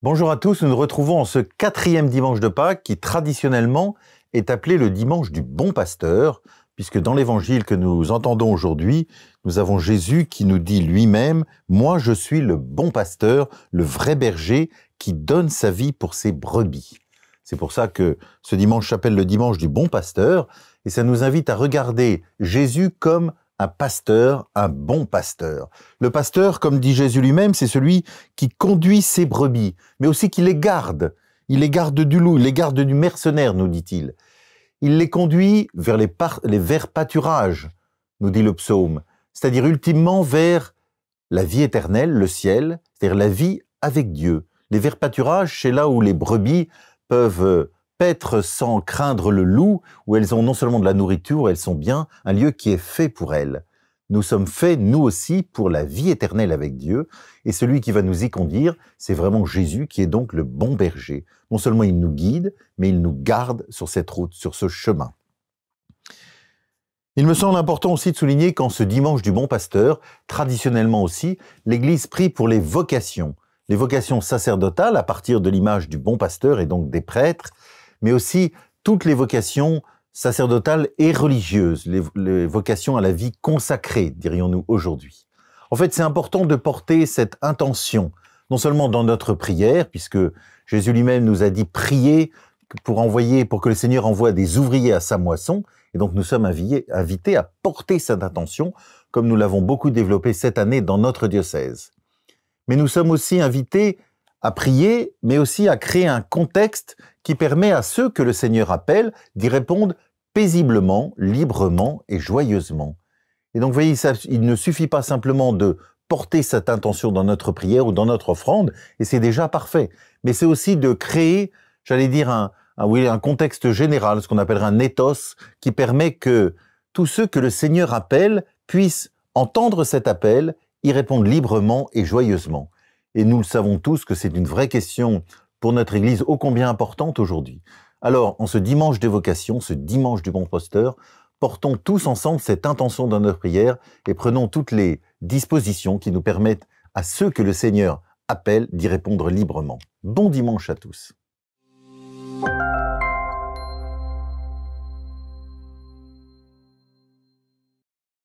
Bonjour à tous, nous nous retrouvons en ce 4e dimanche de Pâques qui traditionnellement est appelé le dimanche du bon pasteur, puisque dans l'évangile que nous entendons aujourd'hui, nous avons Jésus qui nous dit lui-même « Moi je suis le bon pasteur, le vrai berger qui donne sa vie pour ses brebis ». C'est pour ça que ce dimanche s'appelle le dimanche du bon pasteur, et ça nous invite à regarder Jésus comme un pasteur, un bon pasteur. Le pasteur, comme dit Jésus lui-même, c'est celui qui conduit ses brebis, mais aussi qui les garde. Il les garde du loup, il les garde du mercenaire, nous dit-il. Il les conduit vers les verts pâturages, nous dit le psaume, c'est-à-dire ultimement vers la vie éternelle, le ciel, c'est-à-dire la vie avec Dieu. Les verts pâturages, c'est là où les brebis peuvent paître sans craindre le loup, où elles ont non seulement de la nourriture, elles sont bien un lieu qui est fait pour elles. Nous sommes faits, nous aussi, pour la vie éternelle avec Dieu, et celui qui va nous y conduire, c'est vraiment Jésus qui est donc le bon berger. Non seulement il nous guide, mais il nous garde sur cette route, sur ce chemin. Il me semble important aussi de souligner qu'en ce dimanche du bon pasteur, traditionnellement aussi, l'Église prie pour les vocations sacerdotales à partir de l'image du bon pasteur et donc des prêtres, mais aussi toutes les vocations sacerdotales et religieuses, les vocations à la vie consacrée, dirions-nous aujourd'hui. En fait, c'est important de porter cette intention, non seulement dans notre prière, puisque Jésus lui-même nous a dit prier pour que le Seigneur envoie des ouvriers à sa moisson, et donc nous sommes invités à porter cette intention, comme nous l'avons beaucoup développé cette année dans notre diocèse. Mais nous sommes aussi invités à prier, mais aussi à créer un contexte qui permet à ceux que le Seigneur appelle d'y répondre paisiblement, librement et joyeusement. Et donc, vous voyez, il ne suffit pas simplement de porter cette intention dans notre prière ou dans notre offrande, et c'est déjà parfait. Mais c'est aussi de créer, j'allais dire, un contexte général, ce qu'on appellerait un ethos, qui permet que tous ceux que le Seigneur appelle puissent entendre cet appel, y répondre librement et joyeusement. Et nous le savons tous que c'est une vraie question pour notre Église ô combien importante aujourd'hui. Alors, en ce dimanche des vocations, ce dimanche du bon pasteur, portons tous ensemble cette intention dans notre prière et prenons toutes les dispositions qui nous permettent à ceux que le Seigneur appelle d'y répondre librement. Bon dimanche à tous.